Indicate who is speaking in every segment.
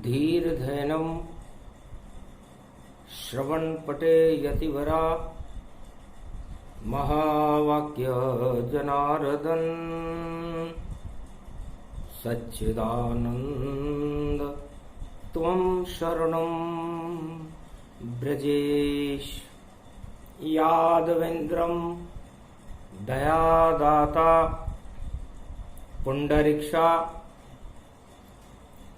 Speaker 1: धीर्धैनं श्रवणपटे यतिवरा महावाक्य जनार्दन सच्चिदानंद त्वं शरणं ब्रजेश। यादवेन्द्रं दयादाता पुंडरीक्षा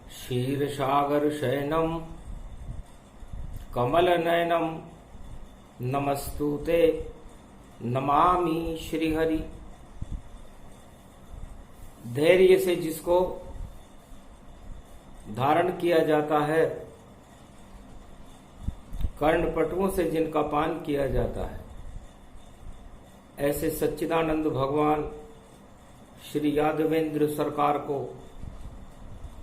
Speaker 1: क्षीरसागर शयनं कमलनयनं नमस्तुते नमामि श्रीहरि। धैर्य से जिसको धारण किया जाता है, कर्णपटुओं से जिनका पान किया जाता है, ऐसे सच्चिदानंद भगवान श्री यादवेंद्र सरकार को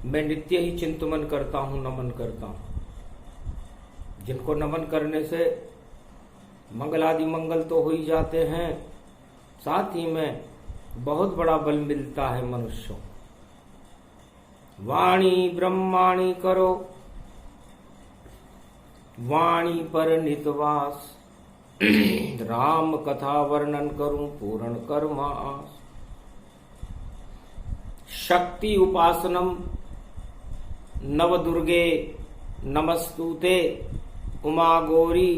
Speaker 1: मैं नित्य ही चिंतन करता हूं, नमन करता हूं। जिनको नमन करने से मंगलादि मंगल तो हो ही जाते हैं, साथ ही में बहुत बड़ा बल मिलता है मनुष्यों। वाणी ब्रह्माणी करो, वाणी पर नितवास, राम कथा वर्णन करूं पूर्ण कर्म आस। शक्ति उपासनम नवदुर्गे नमस्तुते, उमा गौरी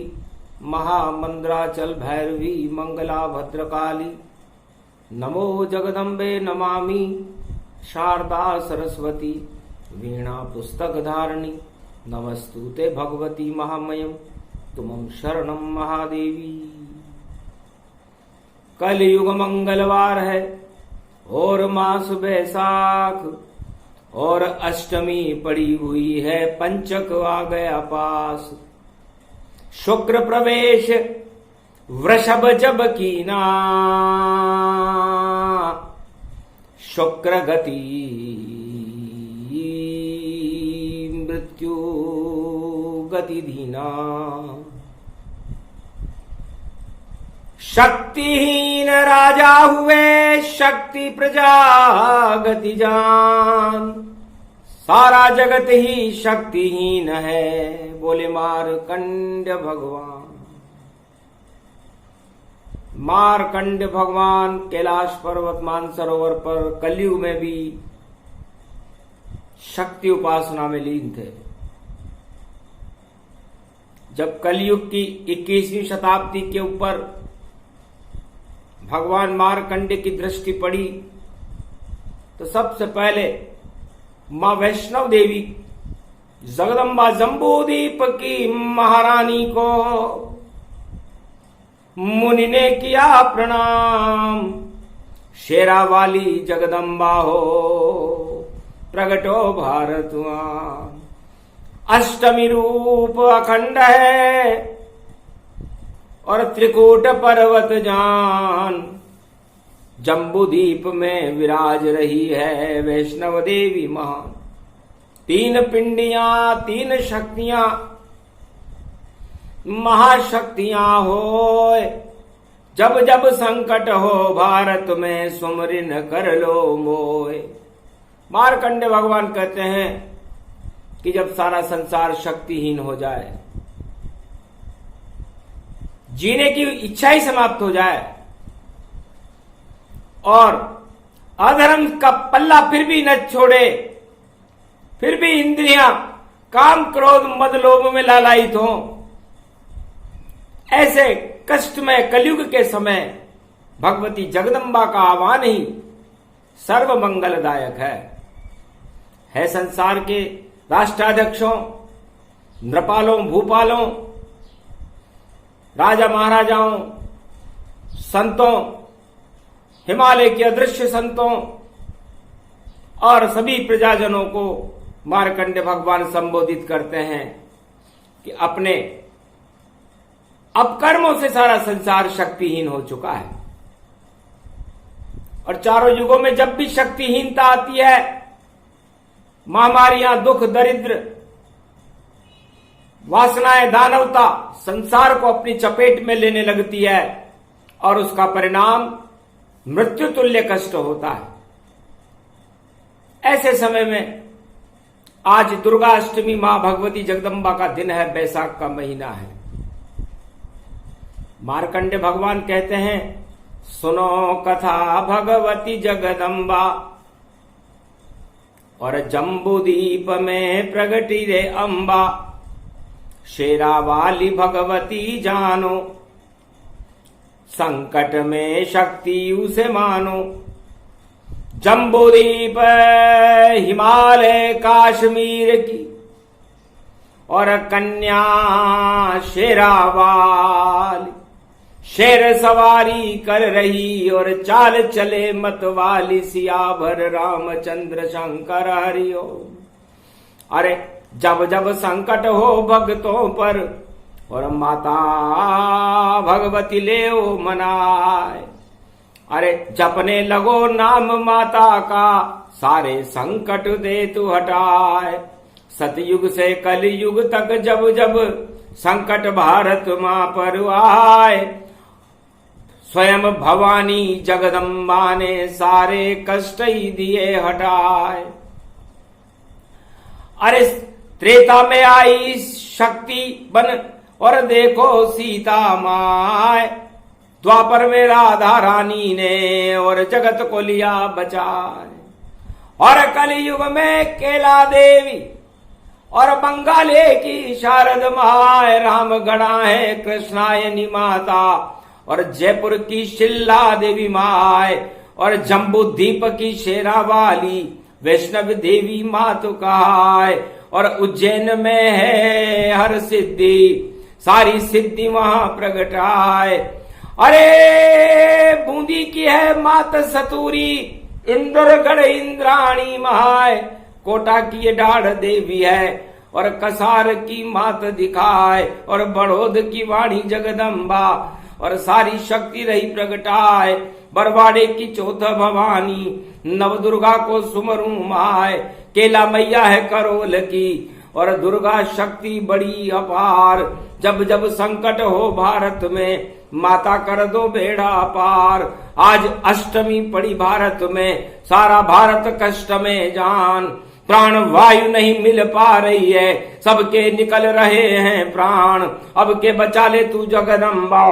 Speaker 1: महामंद्राचल भैरवी मंगला भद्रकाली। नमो जगदम्बे नमामि शारदा सरस्वती, वीणा पुस्तक धारणी नमस्तुते भगवती महामयम तुमं शरणं महादेवी। कलयुग मंगलवार है और मास बैसाख और अष्टमी पड़ी हुई है, पंचक आ गया पास। शुक्र प्रवेश वृषभ जब कीना, शुक्र गति मृत्यु गति धीना। शक्तिहीन राजा हुए शक्ति प्रजा गति जान, सारा जगत ही शक्तिहीन है बोले मार्कंड भगवान। मार्कंड भगवान कैलाश पर्वत मानसरोवर पर कलयुग में भी शक्ति उपासना में लीन थे। जब कलयुग की 21वीं शताब्दी के ऊपर भगवान मार्कंड की दृष्टि पड़ी तो सबसे पहले मां वैष्णव देवी जगदम्बा जम्बूदीप की महारानी को मुनि ने किया प्रणाम। शेरा वाली जगदम्बा हो प्रगटो भारतवान, अष्टमी रूप अखंड है और त्रिकूट पर्वत जान। जम्बूदीप में विराज रही है वैष्णव देवी महान। तीन पिंडियां तीन शक्तियां महाशक्तियां होए, जब जब संकट हो भारत में सुमरिन कर लो मोए। मार्कंड भगवान कहते हैं कि जब सारा संसार शक्तिहीन हो जाए, जीने की इच्छा ही समाप्त हो जाए और अधर्म का पल्ला फिर भी न छोड़े, फिर भी इंद्रियां काम क्रोध मद लोभ में लालायित हों, ऐसे कष्टमय कलयुग के समय भगवती जगदम्बा का आह्वान ही सर्व मंगलदायक है। संसार के राष्ट्राध्यक्षों, नृपालों, भूपालों, राजा महाराजाओं, संतों, हिमालय के अदृश्य संतों और सभी प्रजाजनों को मार्कंड भगवान संबोधित करते हैं कि अपने अपकर्मों से सारा संसार शक्तिहीन हो चुका है और चारों युगों में जब भी शक्तिहीनता आती है, महामारियां, दुख, दरिद्र, वासनाएं, दानवता संसार को अपनी चपेट में लेने लगती है और उसका परिणाम मृत्यु तुल्य कष्ट होता है। ऐसे समय में आज दुर्गा अष्टमी मां भगवती जगदम्बा का दिन है, बैसाख का महीना है। मार्कंडे भगवान कहते हैं, सुनो कथा भगवती जगदम्बा, और जम्बूदीप में प्रगटी रे अंबा, शेरा वाली भगवती जानो, संकट में शक्ति उसे मानो। जम्बूदीप हिमालय काश्मीर की, और कन्या शेरा वाली, शेर सवारी कर रही और चाल चले मत वाली, सियावर रामचंद्र शंकर हरिओ। अरे जब जब संकट हो भक्तों पर, और माता भगवती ले ओ मनाए। अरे जपने लगो नाम माता का, सारे संकट दे तू हटाए। सतयुग से कलयुग तक जब जब संकट भारत मां पर आए, स्वयं भवानी जगदम्बा ने सारे कष्ट ही दिए हटाए। अरे त्रेता में आई शक्ति बन, और देखो सीता माए। द्वापर में राधा रानी ने और जगत को लिया बचाए। और कलयुग में केला देवी और बंगाले की शारद माए, राम गणा है कृष्णायनी माता, और जयपुर की शिल्ला देवी माए, और जम्बू दीप की शेरा वाली वैष्णव देवी मातु कहाय। और उज्जैन में है हर सिद्धि, सारी सिद्धि वहां प्रगटाए। अरे बूंदी की है मात सतूरी, इंद्रगढ़ इंद्राणी महाय, कोटा की ये डाढ़ देवी है, और कसार की मात दिखाए। और बड़ौद की वाणी जगदम्बा, और सारी शक्ति रही प्रगटाए। बरवाड़े की चौथ भवानी, नव दुर्गा को सुमरू माय। केला मैया है करोल की, और दुर्गा शक्ति बड़ी अपार। जब जब संकट हो भारत में, माता कर दो बेड़ा पार। आज अष्टमी पड़ी भारत में, सारा भारत कष्ट में जान। प्राण वायु नहीं मिल पा रही है, सबके निकल रहे हैं प्राण। अब के बचा ले तू जगदम्बा,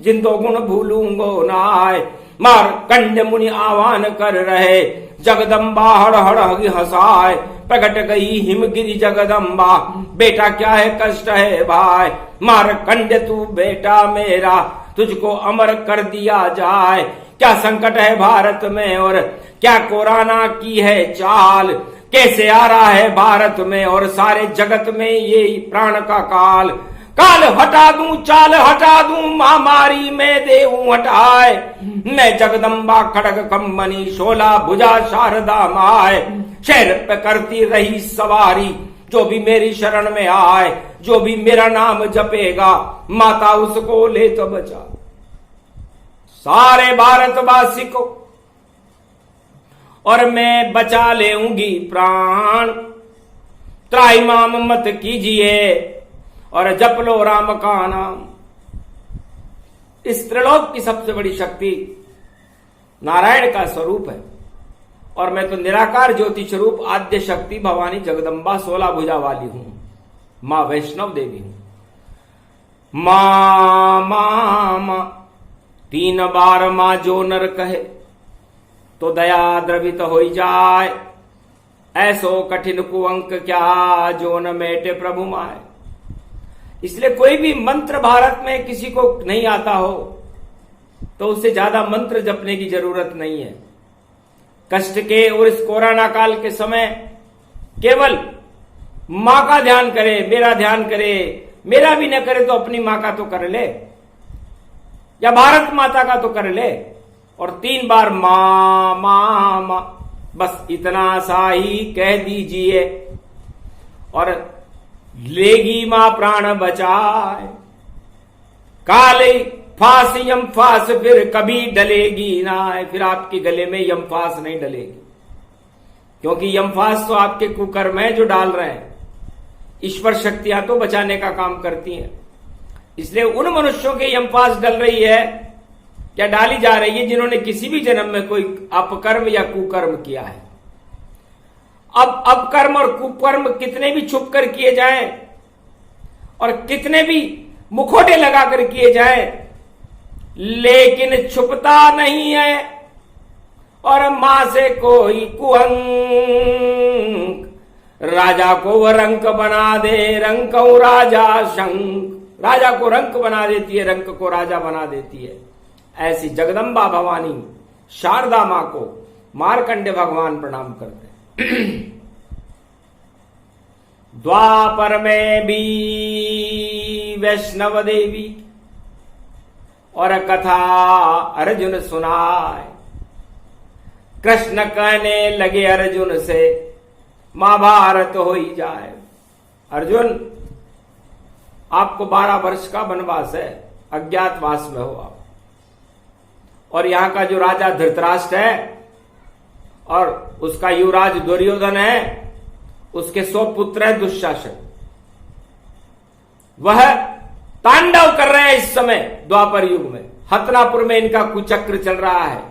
Speaker 1: जिंदो गुण भूलूंगो नाय। मार्कंड मुनि आह्वान कर रहे, जगदम्बा हड़ हड़ हंसाए। प्रकट गई हिमगिरी जगदम्बा, बेटा क्या है कष्ट है भाई। मार्कंड तू बेटा मेरा, तुझको अमर कर दिया जाए। क्या संकट है भारत में, और क्या कोरोना की है चाल। कैसे आ रहा है भारत में, और सारे जगत में ये प्राण का काल। काल हटा दूं चाल हटा दूं, महामारी में देऊं हटाए। मैं जगदम्बा खड़ग कंबनी, शोला भुजा शारदा माय। शहर पे करती रही सवारी, जो भी मेरी शरण में आए। जो भी मेरा नाम जपेगा, माता उसको ले तो बचा। सारे भारतवासी को और मैं बचा लेऊंगी प्राण। त्राहिमाम मत कीजिए, और जप लो राम का नाम। इस त्रिलोक की सबसे बड़ी शक्ति नारायण का स्वरूप है, और मैं तो निराकार ज्योति स्वरूप आद्य शक्ति भवानी जगदम्बा 16 भुजा वाली हूं, मां वैष्णव देवी हूं। मां मां मां 3 बार मां जो नर कहे, तो दया द्रवित हो जाए। ऐसो कठिन कुअंक क्या, जो न मेटे प्रभु माए। इसलिए कोई भी मंत्र भारत में किसी को नहीं आता हो, तो उससे ज्यादा मंत्र जपने की जरूरत नहीं है। कष्ट के और इस कोरोना काल के समय केवल मां का ध्यान करे, मेरा ध्यान करे। मेरा भी न करे तो अपनी मां का तो कर ले, या भारत माता का तो कर ले। और 3 बार मां मां मां, बस इतना सा ही कह दीजिए, और लेगी मां प्राण बचाए। काले फांस यम फांस फिर कभी डलेगी ना। फिर आपके गले में यम फांस नहीं डलेगी, क्योंकि यम फांस तो आपके कुकर्म है जो डाल रहे हैं। ईश्वर शक्तियां तो बचाने का काम करती हैं। इसलिए उन मनुष्यों के यम फांस डल रही है, क्या डाली जा रही है, जिन्होंने किसी भी जन्म में कोई अपकर्म या कुकर्म किया है। अब अपकर्म और कुकर्म कितने भी छुप कर किए जाएं और कितने भी मुखौटे लगाकर किए जाएं, लेकिन छुपता नहीं है। और मां से कोई कुहंक, राजा को वह रंक बना दे, रंक राजा शंक। राजा को रंक बना देती है, रंक को राजा बना देती है। ऐसी जगदम्बा भवानी शारदा मां को मार्कंडे भगवान प्रणाम करते हैं। द्वापर में भी वैष्णव देवी और कथा अर्जुन सुनाए। कृष्ण कहने लगे अर्जुन से, महाभारत हो ही जाए। अर्जुन, आपको 12 वर्ष का वनवास है, अज्ञातवास में हो आप, और यहां का जो राजा धृतराष्ट्र है और उसका युवराज दुर्योधन है, उसके 100 पुत्र हैं दुशासन, वह तांडव कर रहे हैं इस समय द्वापर युग में। हस्तिनापुर में इनका कुचक्र चल रहा है।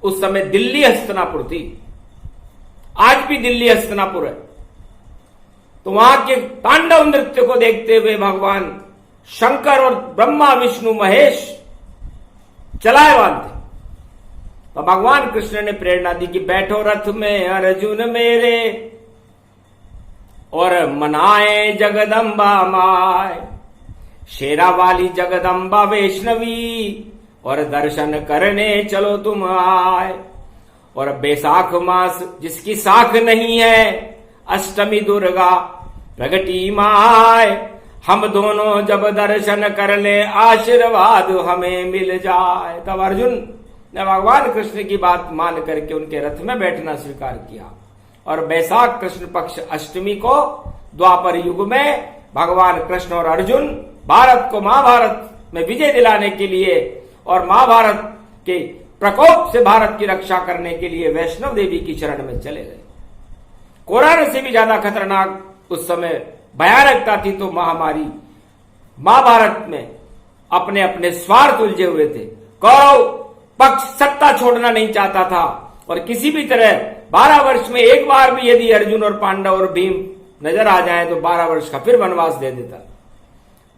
Speaker 1: उस समय दिल्ली हस्तिनापुर थी, आज भी दिल्ली हस्तिनापुर है। तो वहां के तांडव नृत्य को देखते हुए भगवान शंकर और ब्रह्मा विष्णु महेश चलाएवान थे। तो भगवान कृष्ण ने प्रेरणा दी कि बैठो रथ में अर्जुन मेरे और मनाए जगदम्बा माय। शेरा वाली जगदम्बा वैष्णवी और दर्शन करने चलो तुम आए। और बैसाख मास जिसकी साख नहीं है, अष्टमी दुर्गा प्रगटी माय। हम दोनों जब दर्शन कर ले, आशीर्वाद हमें मिल जाए। तब अर्जुन ने भगवान कृष्ण की बात मान करके उनके रथ में बैठना स्वीकार किया। और बैसाख कृष्ण पक्ष अष्टमी को द्वापर युग में भगवान कृष्ण और अर्जुन भारत को महाभारत में विजय दिलाने के लिए और महाभारत के प्रकोप से भारत की रक्षा करने के लिए वैष्णव देवी की शरण में चले गए। कोरोना से भी ज्यादा खतरनाक उस समय भयानकता थी तो महामारी। महाभारत में अपने अपने स्वार्थ उलझे हुए थे। कौरव पक्ष सत्ता छोड़ना नहीं चाहता था और किसी भी तरह 12 वर्ष में एक बार भी यदि अर्जुन और पांडव और भीम नजर आ जाए तो 12 वर्ष का फिर वनवास दे देता।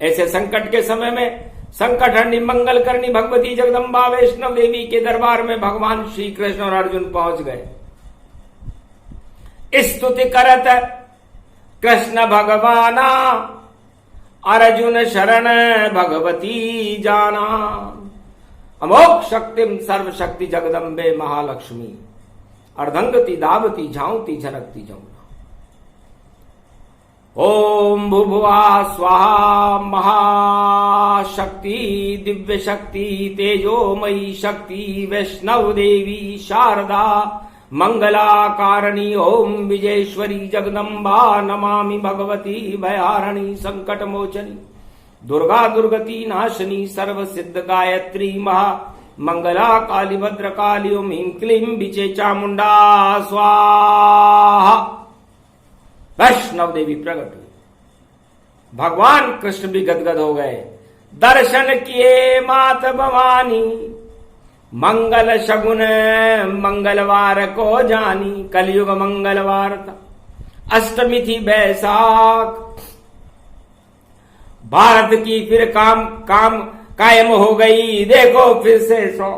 Speaker 1: ऐसे संकट के समय में संकट हरणी मंगल करनी भगवती जगदम्बा वैष्णव देवी के दरबार में भगवान श्री कृष्ण और अर्जुन पहुंच गए। स्तुति करत कृष्ण भगवाना, अर्जुन शरण भगवती जाना। अमोघ शक्तिम सर्वशक्ति जगदम्बे महालक्ष्मी, अर्धंगति दावती झांवती झनकती जमुना। ओम भुभुआ स्वाहा महाशक्ति दिव्य शक्ति तेजोमयी शक्ति वैष्णव देवी शारदा मंगला कारणी। ओम विजयेश्वरी जगदम्बा नमामि भगवती भयारणी संकट मोचनी। दुर्गा दुर्गति नाशनी सर्व सिद्ध गायत्री महा मंगला काली भद्र काली। ओम ह्रीं क्लीं विचे चामुंडा स्वाहा। वैष्णव देवी प्रकट हुई। भगवान कृष्ण भी गदगद हो गए। दर्शन किए मात भवानी, मंगल शगुन मंगलवार को जानी। कलयुग मंगलवार था, अष्टमी थी बैसाख। भारत की फिर काम कायम हो गई। देखो फिर से 100।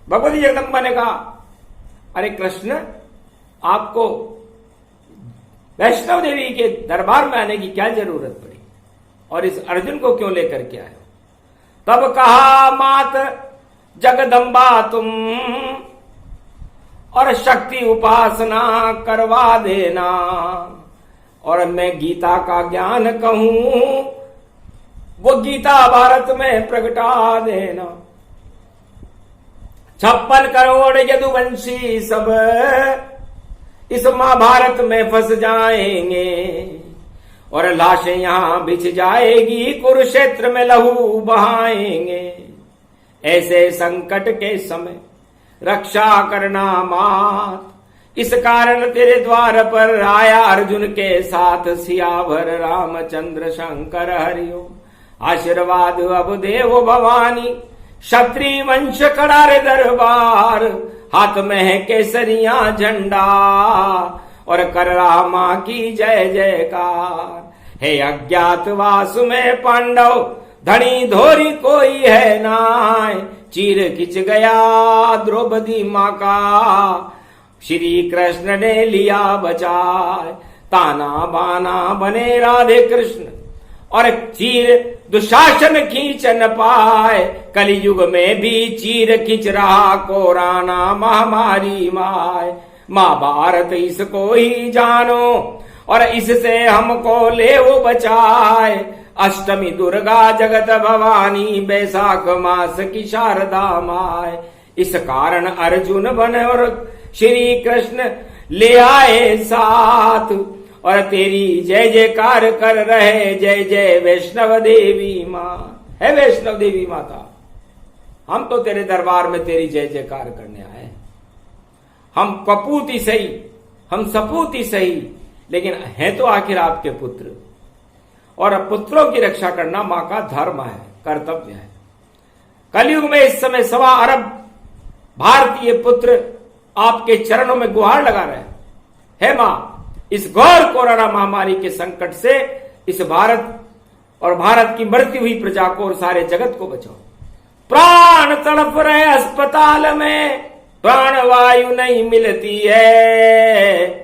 Speaker 1: भगवती जगदम्बा ने कहा, अरे कृष्ण, आपको वैष्णव देवी के दरबार में आने की क्या जरूरत पड़ी और इस अर्जुन को क्यों लेकर के आए? तब कहा, मात जगदम्बा तुम और शक्ति उपासना करवा देना और मैं गीता का ज्ञान कहूं वो गीता भारत में प्रगटा देना। 56 करोड़ यदुवंशी सब इस महाभारत में फंस जाएंगे और लाशें यहां बिछ जाएगी, कुरुक्षेत्र में लहू बहाएंगे। ऐसे संकट के समय रक्षा करना मात। इस कारण तेरे द्वार पर आया अर्जुन के साथ सियावर रामचंद्र शंकर हरिओम। आशीर्वाद अब देव भवानी, क्षत्रिय वंश करारे दरबार। हाथ में है केसरिया झंडा और कर रहा मां की जय जयकार। हे अज्ञातवास में पांडव धनी धोरी कोई है नाय, चीर खिंच गया द्रौपदी माँ का श्री कृष्ण ने लिया बचाए। ताना बाना बने राधे कृष्ण और चीर दुशासन खींच न पाए, कलयुग में भी चीर खींच रहा कोरोना महामारी माय। महाभारत इसको ही जानो और इससे हमको ले वो बचाए। अष्टमी दुर्गा जगत भवानी, बैसाख मास की शारदा माय। इस कारण अर्जुन बन और श्री कृष्ण ले आए साथ, और तेरी जय जयकार कर रहे जय जय वैष्णव देवी माँ। है वैष्णव देवी माता, हम तो तेरे दरबार में तेरी जय जयकार करने आए। हम कपूत ही सही, हम सपूत ही सही, लेकिन हैं तो आखिर आपके पुत्र, और पुत्रों की रक्षा करना मां का धर्म है, कर्तव्य है। कलयुग में इस समय 1.25 अरब भारतीय पुत्र आपके चरणों में गुहार लगा रहे हैं। हे मां, इस घोर कोरोना महामारी के संकट से इस भारत और भारत की मरती हुई प्रजा को और सारे जगत को बचाओ। प्राण तड़प रहे अस्पताल में, प्राण वायु नहीं मिलती है,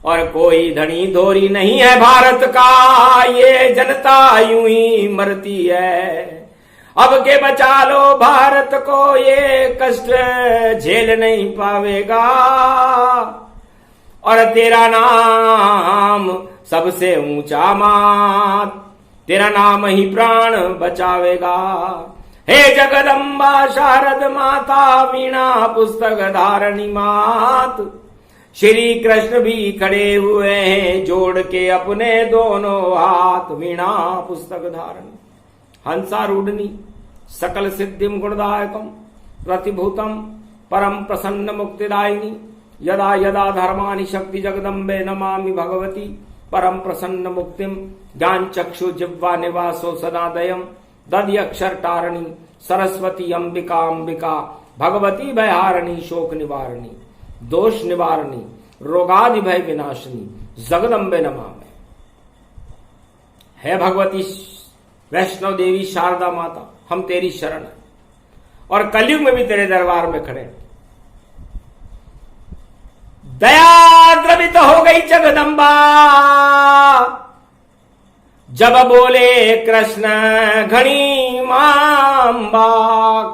Speaker 1: और कोई धनी धोरी नहीं है भारत का, ये जनता यूं ही मरती है। अब के बचा लो भारत को, ये कष्ट झेल नहीं पावेगा, और तेरा नाम सबसे ऊंचा मात, तेरा नाम ही प्राण बचावेगा। हे जगदम्बा शारद माता, वीणा पुस्तक धारणी मात, श्री कृष्ण भी खड़े हुए हैं जोड़ के अपने दोनों हाथ। वीणा पुस्तक धारण हंसारूढ़नी सकल सिद्धिम गुणदायकम प्रतिभूतम परम प्रसन्न मुक्तिदायिनी। यदा यदा धर्मानि शक्ति जगदम्बे नमामि भगवती परम प्रसन्न मुक्तिम। ज्ञान चक्षु जिह्वा निवासो सदादयम दधि अक्षर तारणी सरस्वती अंबिका अंबिका भगवती भयहारिणी शोक निवारणी दोष निवारणी रोगादि भय विनाशिनी जगदम्बे नमामि। है भगवती वैष्णव देवी शारदा माता, हम तेरी शरण है, और कलयुग में भी तेरे दरबार में खड़े। दया द्रवित हो गई जगदम्बा जब बोले कृष्ण घणी मांबा,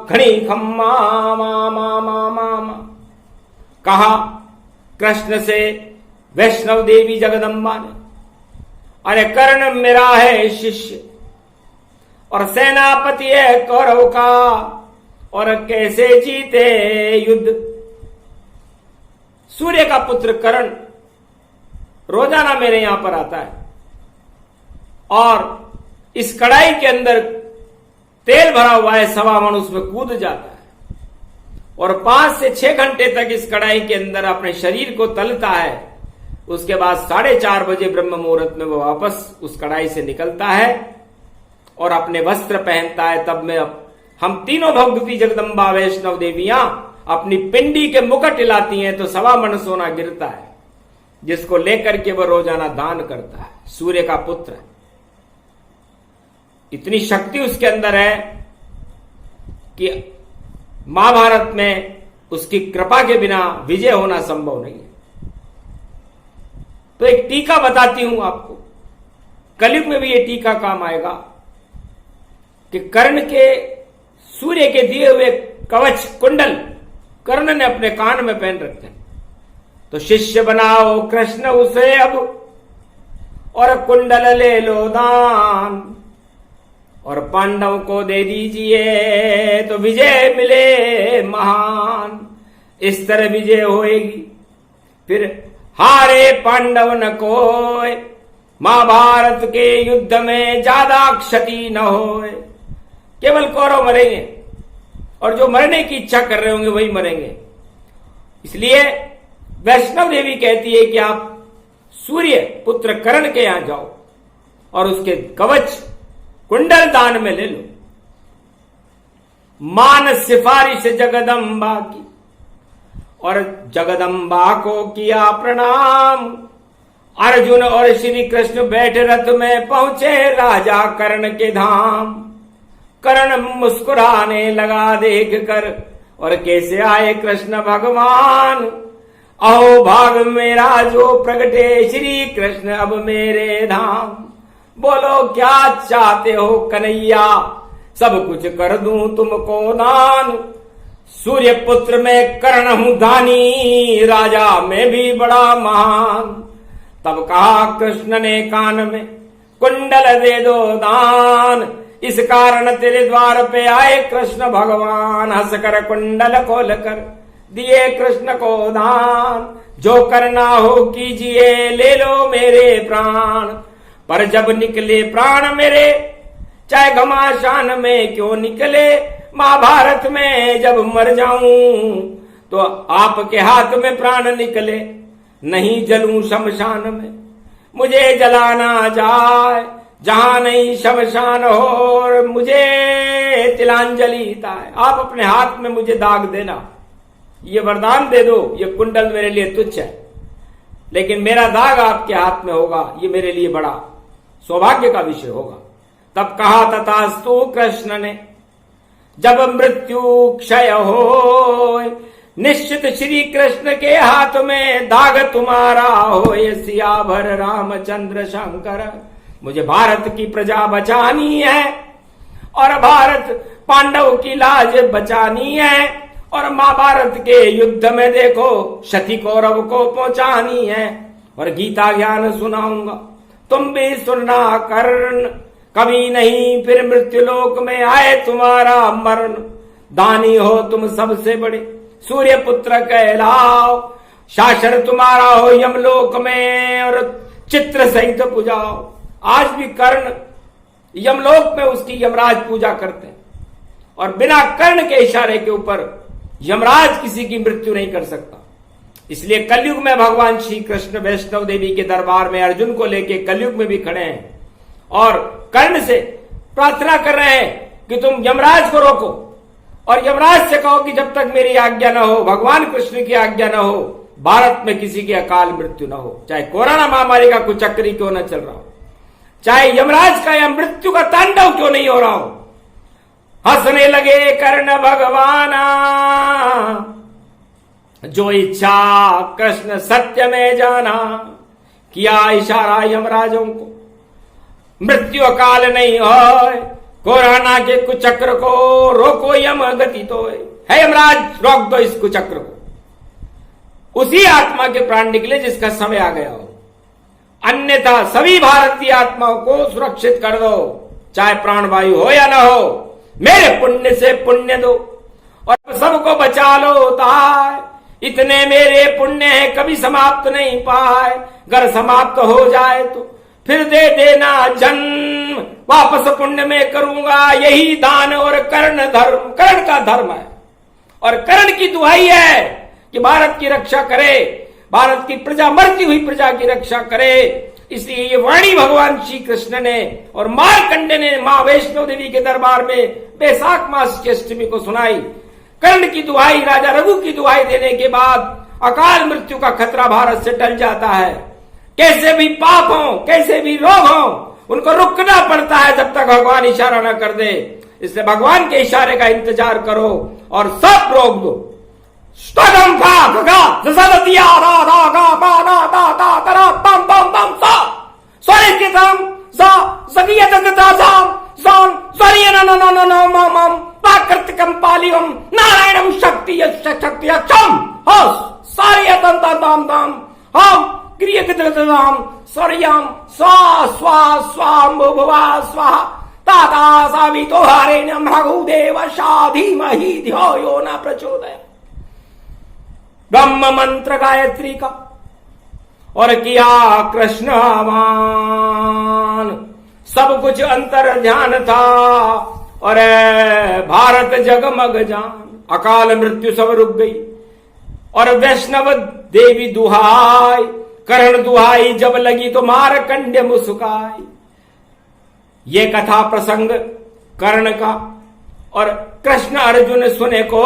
Speaker 1: घणी खम्मा मा मा मा मा। कहा कृष्ण से वैष्णव देवी जगदम्बा ने, अरे कर्ण मेरा है शिष्य और सेनापति है कौरव का, और कैसे जीते युद्ध। सूर्य का पुत्र कर्ण रोजाना मेरे यहां पर आता है, और इस कढ़ाई के अंदर तेल भरा हुआ है, 1.25 मन उसमें कूद जाता है, और 5 से 6 घंटे तक इस कढ़ाई के अंदर अपने शरीर को तलता है। उसके बाद 4:30 बजे ब्रह्म मुहूर्त में वो वापस उस कढ़ाई से निकलता है और अपने वस्त्र पहनता है। तब में हम तीनों भगवती जगदम्बा वैष्णव देवियां अपनी पिंडी के मुकुट हिलाती हैं तो 1.25 मन सोना गिरता है, जिसको लेकर के वह रोजाना दान करता है। सूर्य का पुत्र है, इतनी शक्ति उसके अंदर है कि महाभारत में उसकी कृपा के बिना विजय होना संभव नहीं है। तो एक टीका बताती हूं आपको, कलयुग में भी ये टीका काम आएगा कि कर्ण के सूर्य के दिए हुए कवच कुंडल कर्ण ने अपने कान में पहन रखे हैं। तो शिष्य बनाओ कृष्ण उसे अब, और कुंडल ले लो दान, और पांडव को दे दीजिए तो विजय मिले महान। इस तरह विजय होएगी, फिर हारे पांडव न कोय, महाभारत के युद्ध में ज्यादा क्षति न होए। केवल कौरव मरेंगे, और जो मरने की इच्छा कर रहे होंगे वही मरेंगे। इसलिए वैष्णव देवी कहती है कि आप सूर्य पुत्र कर्ण के यहां जाओ और उसके कवच कुंडल दान में ले लो। मान सिफारिश जगदम्बा की, और जगदम्बा को किया प्रणाम। अर्जुन और श्री कृष्ण बैठे रथ में पहुंचे राजा कर्ण के धाम। कर्ण मुस्कुराने लगा देख कर, और कैसे आए कृष्ण भगवान। अहो भाग मेरा जो प्रगटे श्री कृष्ण अब मेरे धाम। बोलो क्या चाहते हो कन्हैया, सब कुछ कर दूं तुमको दान। सूर्य पुत्र में कर्ण हूं दानी, राजा में भी बड़ा महान। तब कहा कृष्ण ने कान में, कुंडल दे दो दान। इस कारण तेरे द्वार पे आए कृष्ण भगवान। हंसकर कुंडल खोल कर दिए कृष्ण को दान। जो करना हो कीजिए, ले लो मेरे प्राण। पर जब निकले प्राण मेरे, चाहे घमासान में क्यों निकले, महाभारत में जब मर जाऊं तो आपके हाथ में प्राण निकले। नहीं जलूं शमशान में, मुझे जलाना जाए जहां नहीं शमशान हो, और मुझे तिलांजलि ताए। आप अपने हाथ में मुझे दाग देना, ये वरदान दे दो। ये कुंडल मेरे लिए तुच्छ है, लेकिन मेरा दाग आपके हाथ में होगा, ये मेरे लिए बड़ा सौभाग्य का विषय होगा। तब कहा तथास्तु कृष्ण ने, जब मृत्यु क्षय हो, निश्चित श्री कृष्ण के हाथ में दाग तुम्हारा हो। सियावर रामचंद्र शंकर, मुझे भारत की प्रजा बचानी है, और भारत पांडव की लाज बचानी है, और महाभारत के युद्ध में देखो क्षति कौरव को पहुंचानी है। और गीता ज्ञान सुनाऊंगा, तुम भी सुनना कर्ण। कभी नहीं फिर मृत्युलोक में आए तुम्हारा मरण। दानी हो तुम सबसे बड़े, सूर्य पुत्र कहलाओ। शासन तुम्हारा हो यमलोक में, और चित्र सहित पूजाओ। आज भी कर्ण यमलोक में उसकी यमराज पूजा करते हैं, और बिना कर्ण के इशारे के ऊपर यमराज किसी की मृत्यु नहीं कर सकता। इसलिए कलयुग में भगवान श्री कृष्ण वैष्णव देवी के दरबार में अर्जुन को लेके कलयुग में भी खड़े हैं, और कर्ण से प्रार्थना कर रहे हैं कि तुम यमराज को रोको, और यमराज से कहो कि जब तक मेरी आज्ञा न हो, भगवान कृष्ण की आज्ञा न हो, भारत में किसी की अकाल मृत्यु न हो। चाहे कोरोना महामारी का कुचक्री क्यों न चल रहा हो, चाहे यमराज का या मृत्यु का तांडव क्यों नहीं हो रहा हो। हंसने लगे कर्ण भगवाना, जो इच्छा कृष्ण सत्य में जाना। किया इशारा यमराजों को, मृत्यु अकाल नहीं हो, कोरोना के कुचक्र को रोको यम गति तो है। यमराज रोक दो इस कुचक्र को। उसी आत्मा के प्राण निकले जिसका समय आ गया हो, अन्यथा सभी भारतीय आत्माओं को सुरक्षित कर दो, चाहे प्राणवायु हो या ना हो। मेरे पुण्य से पुण्य दो, और सबको बचा लो ताय। इतने मेरे पुण्य हैं कभी समाप्त नहीं पाए, अगर समाप्त हो जाए तो फिर दे देना जन्म, वापस पुण्य में करूंगा यही दान। और कर्ण धर्म, कर्ण का धर्म है, और कर्ण की दुहाई है कि भारत की रक्षा करे, भारत की प्रजा, मरती हुई प्रजा की रक्षा करे। इसलिए ये वाणी भगवान श्री कृष्ण ने और मारकंडे ने मां वैष्णो देवी के दरबार में बैसाख मास की अष्टमी को सुनाई। कर्ण की दुहाई, राजा रघु की दुहाई देने के बाद अकाल मृत्यु का खतरा भारत से टल जाता है। कैसे भी पाप हो, कैसे भी रोग हो, उनको रुकना पड़ता है जब तक भगवान इशारा न कर दे। इसलिए भगवान के इशारे का इंतजार करो और सब रोक दो। स्तगम का गगा जसलतिया रा रा गा बा ना ता ता तरा तम तम तम सा सॉरी के तम सा सगिया तगता साम साम सॉरी न न न न मम मम प्राकृतिकम पालियम नारायणम शक्ति शक्ति चम हस सारी तम तम तम तम हम क्रिय कृतम सरियम स्वा स्वा स्वाम भुवा स्वाहा ताता सावितो हरेण्यम भगुदेव शाधीमहि धियो यो न प्रचोदयात्। ब्रह्म मंत्र गायत्री का और किया कृष्ण आह्वान। सब कुछ अंतर ध्यान था और भारत जगमग जान। अकाल मृत्यु सब रुक गई और वैष्णव देवी दुहाई। कर्ण दुहाई जब लगी तो मारकंडे मुस्काई। ये कथा प्रसंग कर्ण का और कृष्ण अर्जुन सुने को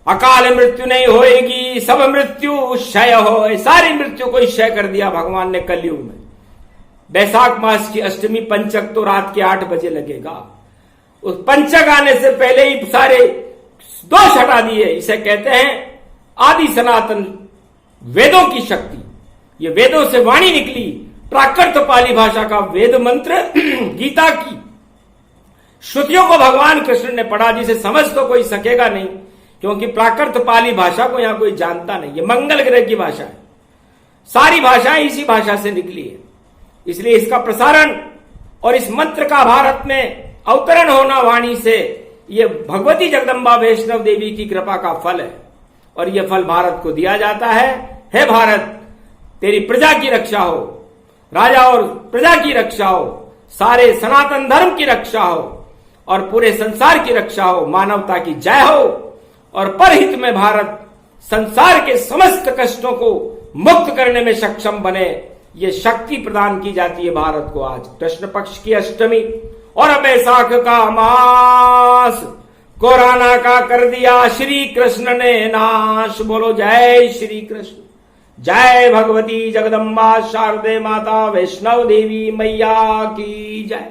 Speaker 1: अकाल मृत्यु नहीं होएगी, सब मृत्यु क्षय हो। सारी मृत्यु को क्षय कर दिया भगवान ने कलयुग में। बैसाख मास की अष्टमी पंचक तो रात के 8 बजे लगेगा। उस पंचक आने से पहले ही सारे दोष हटा दिए। इसे कहते हैं आदि सनातन वेदों की शक्ति। ये वेदों से वाणी निकली, प्राकृत पाली भाषा का वेद मंत्र गीता की श्रुतियों को भगवान कृष्ण ने पढ़ा, जिसे समझ तो कोई सकेगा नहीं, क्योंकि प्राकृत पाली भाषा को यहां कोई जानता नहीं। ये मंगल ग्रह की भाषा है, सारी भाषाएं इसी भाषा से निकली है। इसलिए इसका प्रसारण और इस मंत्र का भारत में अवतरण होना वाणी से, ये भगवती जगदम्बा वैष्णव देवी की कृपा का फल है। और यह फल भारत को दिया जाता है। हे भारत, तेरी प्रजा की रक्षा हो, राजा और प्रजा की रक्षा हो, सारे सनातन धर्म की रक्षा हो और पूरे संसार की रक्षा हो, मानवता की जय हो। और परहित में भारत संसार के समस्त कष्टों को मुक्त करने में सक्षम बने, ये शक्ति प्रदान की जाती है भारत को। आज कृष्ण पक्ष की अष्टमी और बैसाख का मास, कोरोना का कर दिया श्री कृष्ण ने नाश। बोलो जय श्री कृष्ण, जय भगवती जगदम्बा शारदे माता वैष्णव देवी मैया की जय।